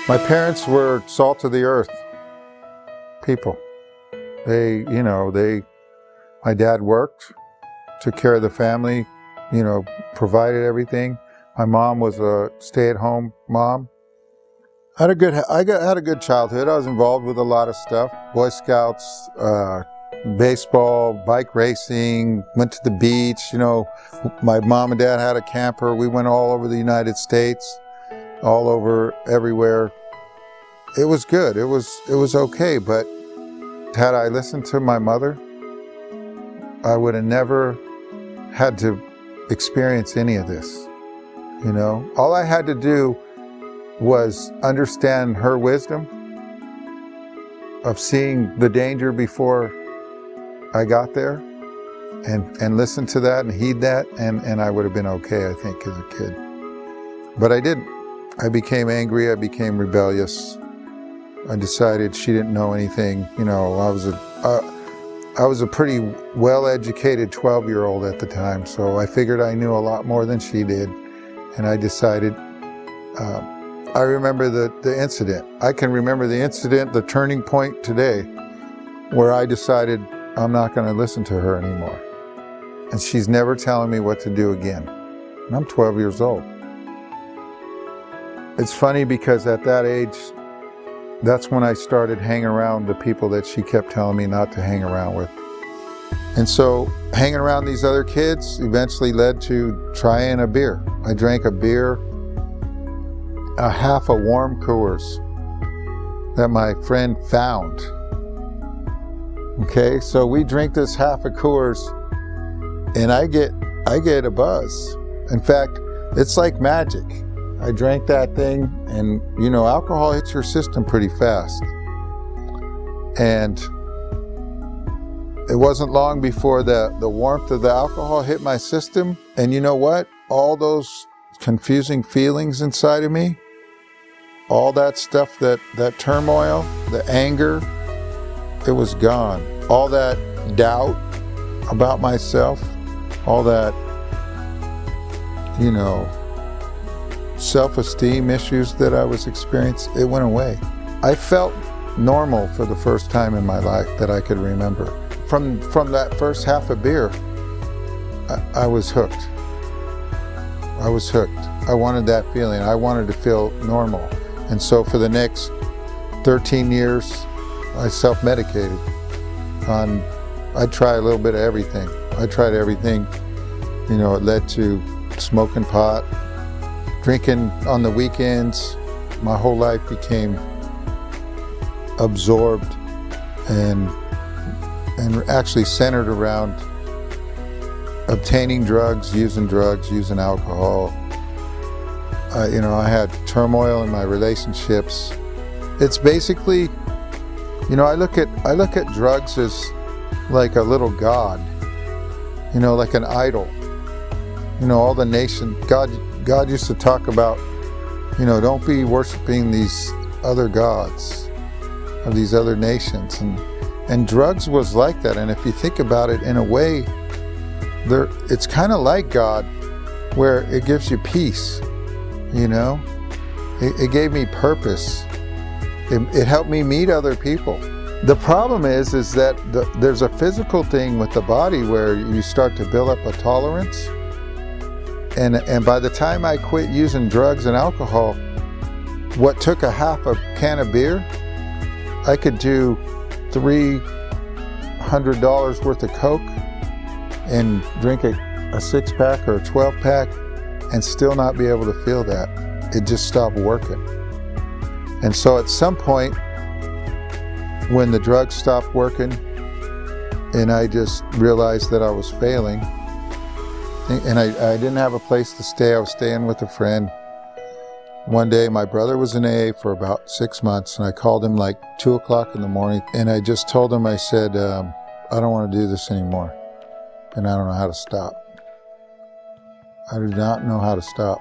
My parents were salt of the earth people. My dad worked, took care of the family, provided everything. My mom was a stay-at-home mom. I had a good childhood. I was involved with a lot of stuff. Boy Scouts, baseball, bike racing, went to the beach. My mom and dad had a camper. We went all over the United States, all over everywhere. It was good. It was okay, but had I listened to my mother, I would have never had to experience any of this. All I had to do was understand her wisdom of seeing the danger before I got there and listen to that and heed that, and I would have been okay, I think, as a kid. But I didn't. I became angry, I became rebellious. I decided she didn't know anything. I was a pretty well-educated 12-year-old at the time, so I figured I knew a lot more than she did. And I decided, I remember the incident. I can remember the incident, the turning point today, where I decided I'm not going to listen to her anymore. And she's never telling me what to do again. And I'm 12 years old. It's funny because at that age, that's when I started hanging around the people that she kept telling me not to hang around with. And so hanging around these other kids eventually led to trying a beer. I drank a beer, a half a warm Coors that my friend found. Okay, so we drink this half a Coors and I get a buzz. In fact, it's like magic. I drank that thing and, alcohol hits your system pretty fast. And it wasn't long before the warmth of the alcohol hit my system. And you know what? All those confusing feelings inside of me, all that stuff, that turmoil, the anger, it was gone. All that doubt about myself, all that, self-esteem issues that I was experiencing, it went away. I felt normal for the first time in my life that I could remember. From that first half a beer, I was hooked. I was hooked. I wanted that feeling. I wanted to feel normal. And so for the next 13 years, I self-medicated. I'd try a little bit of everything. I tried everything. It led to smoking pot, drinking on the weekends. My whole life became absorbed and actually centered around obtaining drugs, using alcohol. I had turmoil in my relationships. It's basically, I look at drugs as like a little god, like an idol. All the nation, God used to talk about, don't be worshiping these other gods of these other nations. And drugs was like that. And if you think about it, in a way, it's kind of like God, where it gives you peace, It gave me purpose. It helped me meet other people. The problem is that there's a physical thing with the body where you start to build up a tolerance. And by the time I quit using drugs and alcohol, what took a half a can of beer, I could do $300 worth of Coke and drink a 6-pack or a 12-pack and still not be able to feel that. It just stopped working. And so at some point, when the drugs stopped working and I just realized that I was failing, and I didn't have a place to stay. I was staying with a friend. One day, my brother was in AA for about 6 months, and I called him like 2 o'clock in the morning, and I just told him, I said, I don't want to do this anymore, and I don't know how to stop. I do not know how to stop.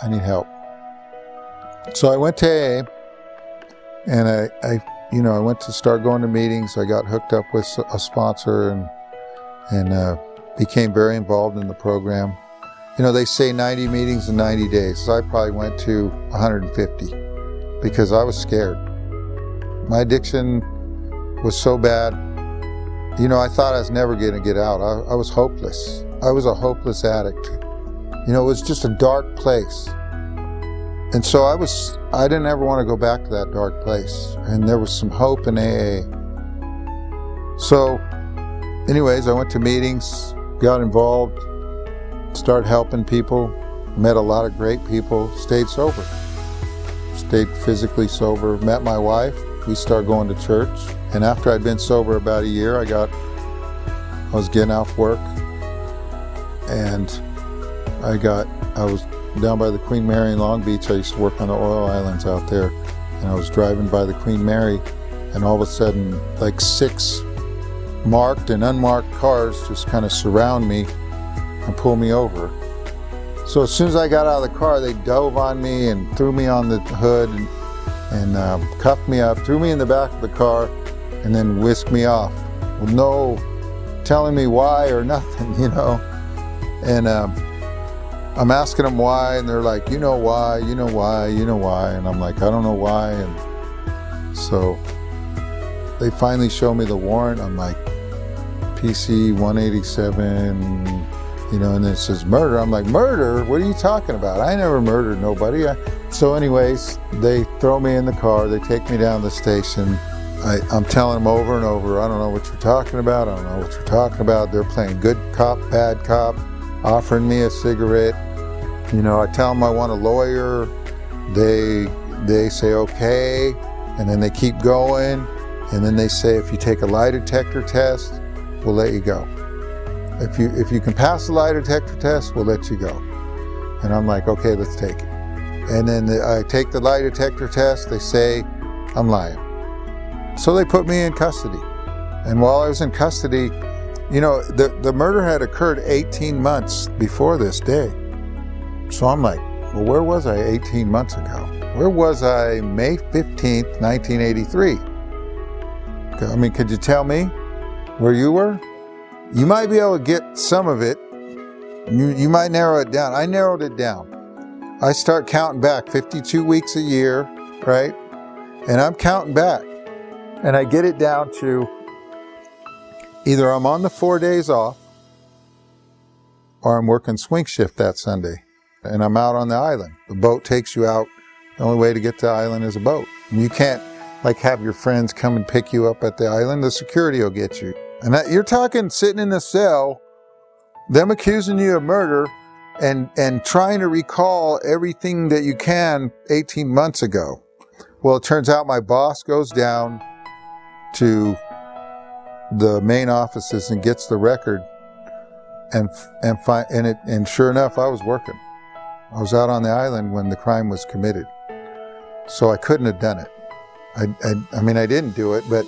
I need help. So I went to AA, and I went to start going to meetings. I got hooked up with a sponsor and became very involved in the program. They say 90 meetings in 90 days. So I probably went to 150. because I was scared. My addiction was so bad. You know, I thought I was never going to get out. I was hopeless. I was a hopeless addict. You know, it was just a dark place. And so I didn't ever want to go back to that dark place. And there was some hope in AA. So anyways, I went to meetings, got involved, started helping people, met a lot of great people, stayed sober. Stayed physically sober, met my wife. We started going to church. And after I'd been sober about a year, I was getting off work. And I was down by the Queen Mary in Long Beach. I used to work on the oil islands out there. And I was driving by the Queen Mary, and all of a sudden, like 6 marked and unmarked cars just kind of surround me and pull me over. So as soon as I got out of the car, they dove on me and threw me on the hood and cuffed me up, threw me in the back of the car, and then whisked me off with no telling me why or nothing, you know. And I'm asking them why, and they're like, you know why, you know why, you know why. And I'm like, I don't know why. And so they finally show me the warrant. I'm like, PC 187, you know, and it says murder. I'm like, murder? What are you talking about? I never murdered nobody. So anyways, they throw me in the car. They take me down to the station. I'm telling them over and over, I don't know what you're talking about. I don't know what you're talking about. They're playing good cop, bad cop, offering me a cigarette. You know, I tell them I want a lawyer. They say okay, and then they keep going. And then they say, if you take a lie detector test, we'll let you go. If you can pass the lie detector test, we'll let you go. And I'm like, okay, let's take it. And then I take the lie detector test. They say I'm lying. So they put me in custody. And while I was in custody, you know, the murder had occurred 18 months before this day. So I'm like, well, where was I 18 months ago? Where was I May 15th, 1983? I mean, could you tell me where you were? You might be able to get some of it. You might narrow it down. I narrowed it down. I start counting back 52 weeks a year, right? And I'm counting back. And I get it down to either I'm on the 4 days off or I'm working swing shift that Sunday. And I'm out on the island. The boat takes you out. The only way to get to the island is a boat. And you can't like have your friends come and pick you up at the island. The security will get you. And you're talking sitting in a cell, them accusing you of murder and trying to recall everything that you can 18 months ago. Well, it turns out my boss goes down to the main offices and gets the record and sure enough, I was working. I was out on the island when the crime was committed. So I couldn't have done it. I mean, I didn't do it, but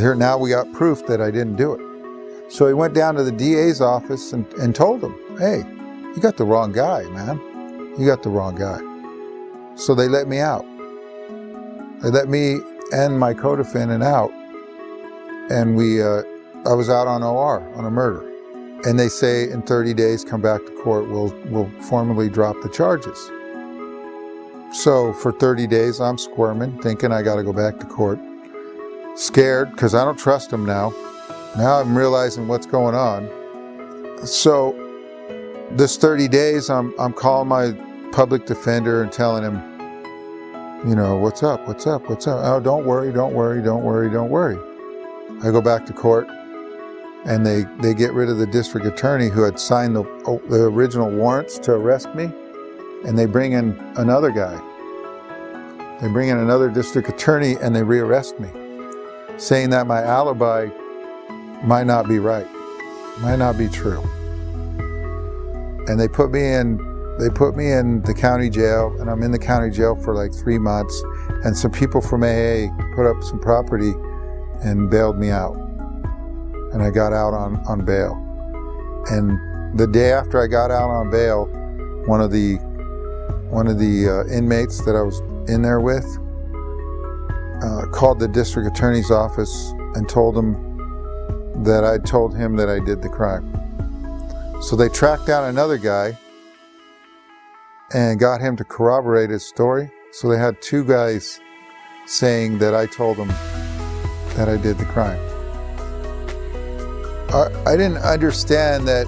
here now we got proof that I didn't do it. So he went down to the DA's office and told him, hey, you got the wrong guy, man. You got the wrong guy. So they let me out. They let me and my co-defendant out. And I was out on OR, on a murder. And they say in 30 days, come back to court, we'll formally drop the charges. So for 30 days, I'm squirming, thinking I got to go back to court. Scared, because I don't trust them now. Now I'm realizing what's going on. So this 30 days, I'm calling my public defender and telling him, you know, what's up, what's up, what's up? Oh, don't worry, don't worry, don't worry, don't worry. I go back to court, and they get rid of the district attorney who had signed the original warrants to arrest me, and they bring in another guy. They bring in another district attorney, and they rearrest me, saying that my alibi might not be right, might not be true. And they put me in the county jail, and I'm in the county jail for like 3 months, and some people from AA put up some property and bailed me out. And I got out on bail. And the day after I got out on bail, one of the inmates that I was in there with called the district attorney's office and told him that I told him that I did the crime. So they tracked down another guy and got him to corroborate his story. So they had 2 guys saying that I told them that I did the crime. I didn't understand that,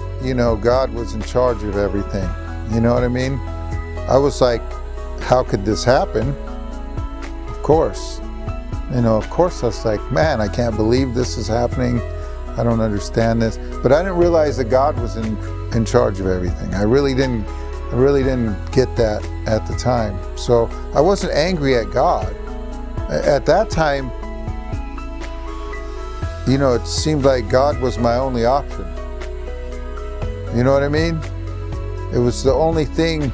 God was in charge of everything. You know what I mean? I was like, how could this happen? Of course. Of course I was like, man, I can't believe this is happening. I don't understand this. But I didn't realize that God was in charge of everything. I really didn't get that at the time. So I wasn't angry at God. At that time, it seemed like God was my only option. You know what I mean? It was the only thing,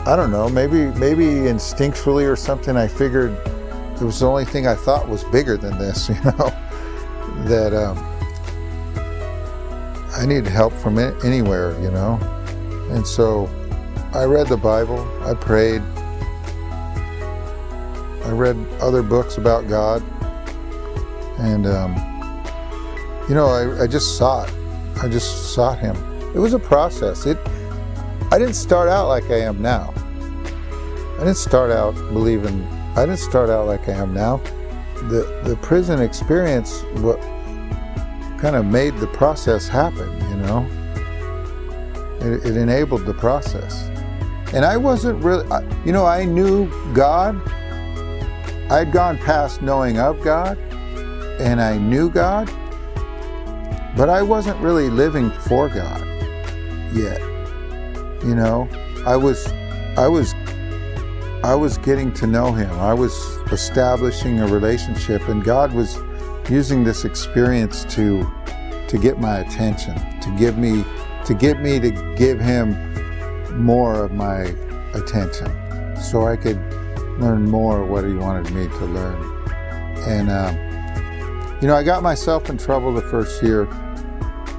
I don't know, maybe instinctually or something, I figured it was the only thing I thought was bigger than this, that I needed help from anywhere, And so I read the Bible, I prayed, I read other books about God, and I just sought Him. It was a process. I didn't start out like I am now. I didn't start out like I am now. The prison experience what kind of made the process happen, It enabled the process. And I wasn't really, I knew God. I'd gone past knowing of God, and I knew God, but I wasn't really living for God yet. I was getting to know Him. I was establishing a relationship, and God was using this experience to get my attention, to give Him more of my attention, so I could learn more of what He wanted me to learn. And I got myself in trouble the first year,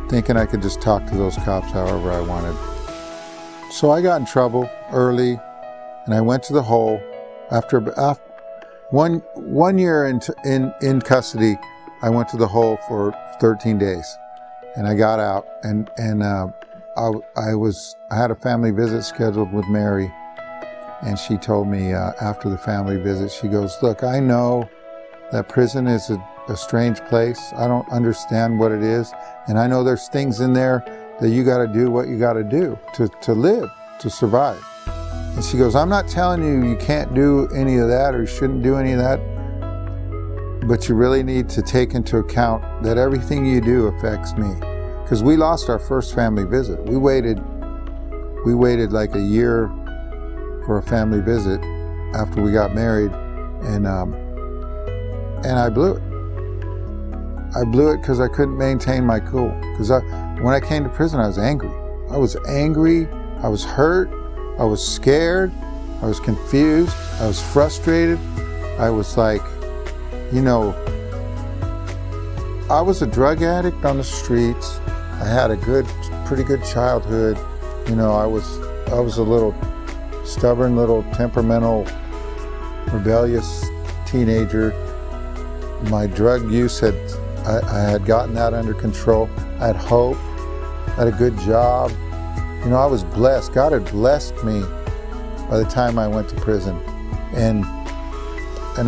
thinking I could just talk to those cops however I wanted. So I got in trouble early, and I went to the hole. After one year in custody, I went to the hole for 13 days, and I got out, and I had a family visit scheduled with Mary, and she told me after the family visit, she goes, "Look, I know that prison is a strange place. I don't understand what it is, and I know there's things in there that you got to do what you got to do to live, to survive." And she goes, "I'm not telling you can't do any of that or you shouldn't do any of that, but you really need to take into account that everything you do affects me." Because we lost our first family visit. We waited like a year for a family visit after we got married, and I blew it. I blew it because I couldn't maintain my cool. Because when I came to prison, I was angry. I was hurt, I was scared, I was confused, I was frustrated. I was like, I was a drug addict on the streets. I had a pretty good childhood. I was a little stubborn, little temperamental, rebellious teenager. My drug use I had gotten that under control. I had hope. I had a good job. I was blessed. God had blessed me by the time I went to prison, and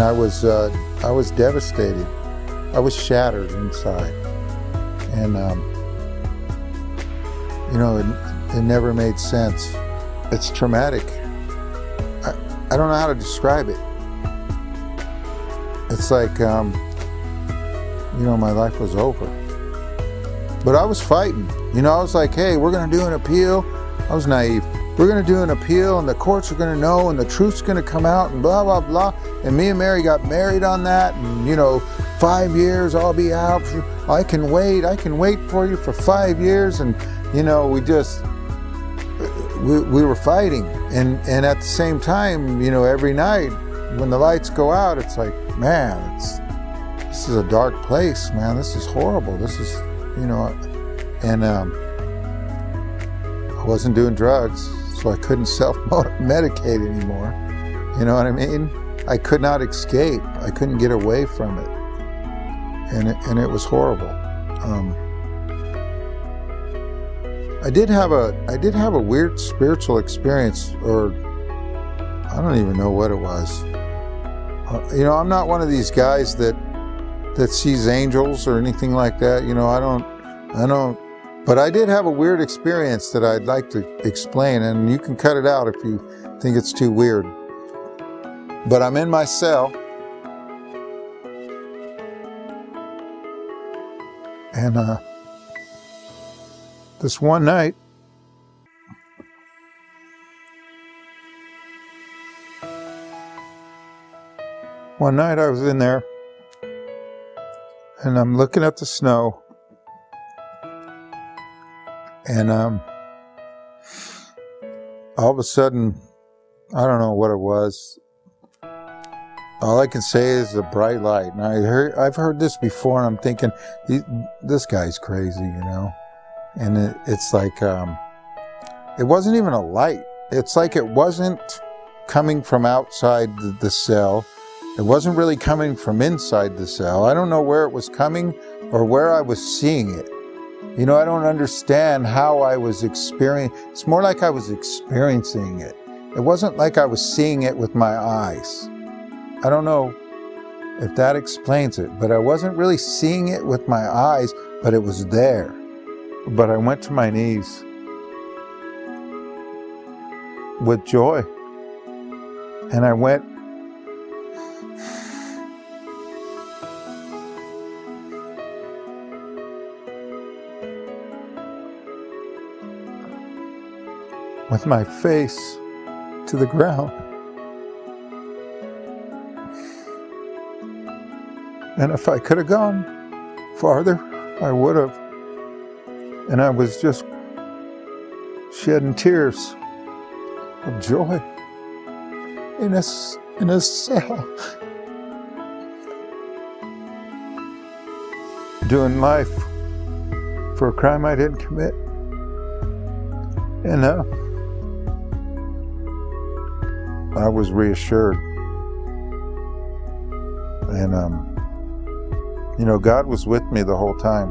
I was devastated. I was shattered inside, and it never made sense. It's traumatic. I don't know how to describe it. It's like my life was over. But I was fighting. I was like, hey, we're going to do an appeal. I was naive. We're going to do an appeal, and the courts are going to know, and the truth's going to come out, and blah, blah, blah. And me and Mary got married on that, and, 5 years, I'll be out. I can wait for you for 5 years. And, we were fighting. And at the same time, every night when the lights go out, it's like, man, this is a dark place, man. This is horrible. This is, and I wasn't doing drugs, so I couldn't self-medicate anymore. You know what I mean? I could not escape. I couldn't get away from it. And it was horrible. I did have a weird spiritual experience, or I don't even know what it was. You know, I'm not one of these guys that sees angels or anything like that. You know, I don't, but I did have a weird experience that I'd like to explain, and you can cut it out if you think it's too weird. But I'm in my cell, and this one night, I was in there, and I'm looking at the snow, and all of a sudden, I don't know what it was. All I can say is a bright light. And I've heard this before, and I'm thinking, this guy's crazy, you know. And it's like, it wasn't even a light. It's like it wasn't coming from outside the cell. It wasn't really coming from inside the cell. I don't know where it was coming or where I was seeing it. You know, I don't understand how I was experiencing. It's more like I was experiencing it. It wasn't like I was seeing it with my eyes. I don't know if that explains it, but I wasn't really seeing it with my eyes, but it was there. But I went to my knees with joy, and I went with my face to the ground. And if I could have gone farther, I would have. And I was just shedding tears of joy in a cell, doing life for a crime I didn't commit. And I was reassured. And you know, God was with me the whole time.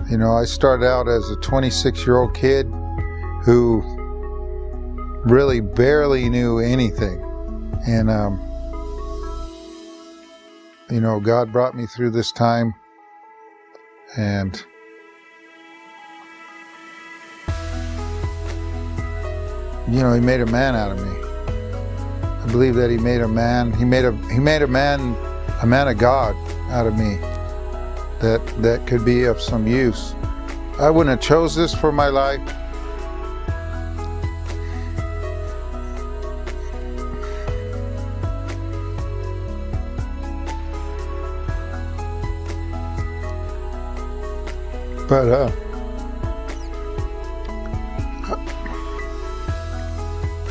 You know, I started out as a 26-year-old kid who really barely knew anything. And, you know, God brought me through this time, and you know, He made a man out of me. I believe that He made a man. He made a man of God out of me that could be of some use. I wouldn't have chose this for my life. But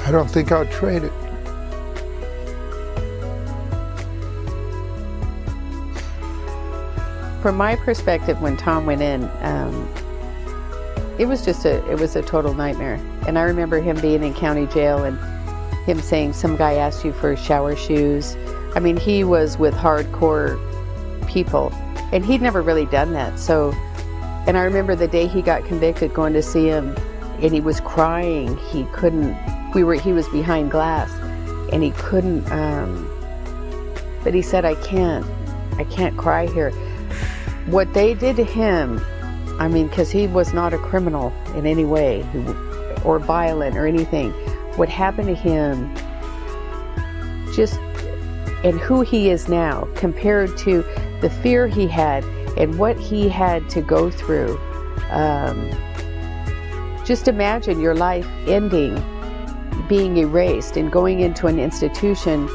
I don't think I'll trade it. From my perspective, when Tom went in, it was a total nightmare. And I remember him being in county jail and him saying, some guy asked you for shower shoes. I mean, he was with hardcore people, and he'd never really done that. So, and I remember the day he got convicted, going to see him, and he was crying. He couldn't, he was behind glass, and he couldn't, but he said, I can't cry here. What they did to him, I mean, because he was not a criminal in any way, or violent or anything. What happened to him, just, and who he is now, compared to the fear he had and what he had to go through. Just imagine your life ending, being erased, and going into an institution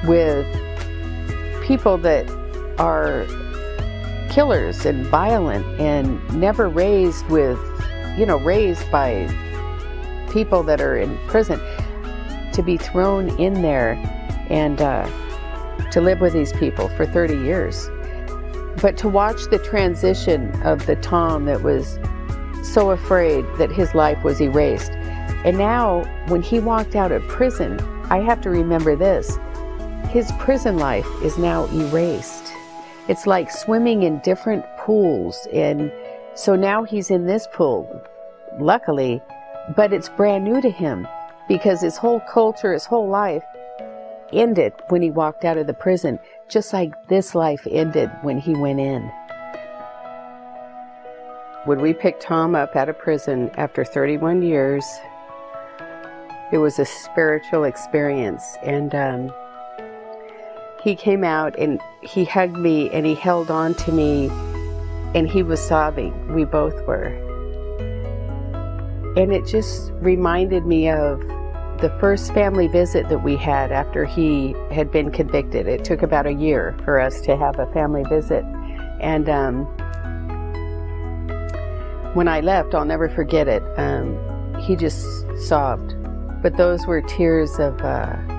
with people that are killers and violent and never raised with, you know, raised by people that are in prison, to be thrown in there and to live with these people for 30 years. But to watch the transition of the Tom that was so afraid that his life was erased. And now when he walked out of prison, I have to remember this, his prison life is now erased. It's like swimming in different pools. And so now he's in this pool, luckily, But it's brand new to him because his whole culture, his whole life ended when he walked out of the prison, just like this life ended when he went in. When we picked Tom up out of prison after 31 years, it was a spiritual experience. And he came out and he hugged me and he held on to me and he was sobbing. We both were. And it just reminded me of the first family visit that we had after he had been convicted. It took about a year for us to have a family visit. And when I left, I'll never forget it, he just sobbed. But those were tears of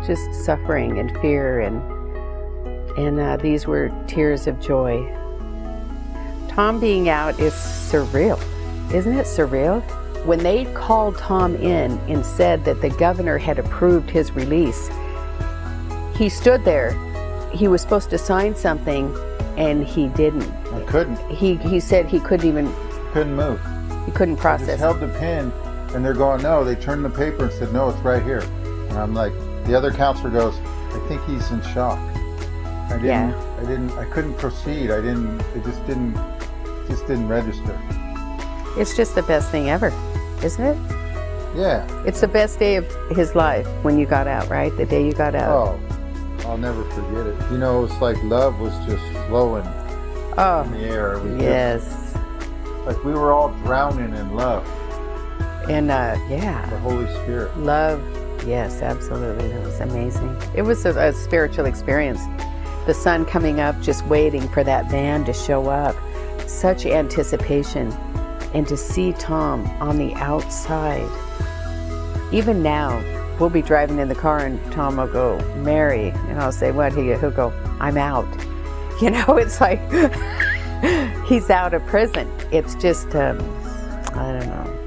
just suffering and fear, and these were tears of joy. Tom being out is surreal. Isn't it surreal? When they called Tom in and said that the governor had approved his release, he stood there. He was supposed to sign something, and he didn't. I couldn't. He said he couldn't move. He couldn't I process just held the pen, and they're going, no. They turned the paper and said, no, it's right here. And I'm like, the other counselor goes, I think he's in shock. I couldn't proceed. It just didn't register. It's just the best thing ever, isn't it? Yeah. It's the best day of his life when you got out, right? The day you got out. Oh, I'll never forget it. You know, it's like love was just flowing in the air. Yes. Like we were all drowning in love. And The Holy Spirit. love, yes, absolutely. That was amazing. It was a spiritual experience. The sun coming up, just waiting for that van to show up. Such anticipation. And to see Tom on the outside. Even now, we'll be driving in the car and Tom will go, Mary, and I'll say, what? He'll go, I'm out. You know, it's like he's out of prison. It's just, I don't know.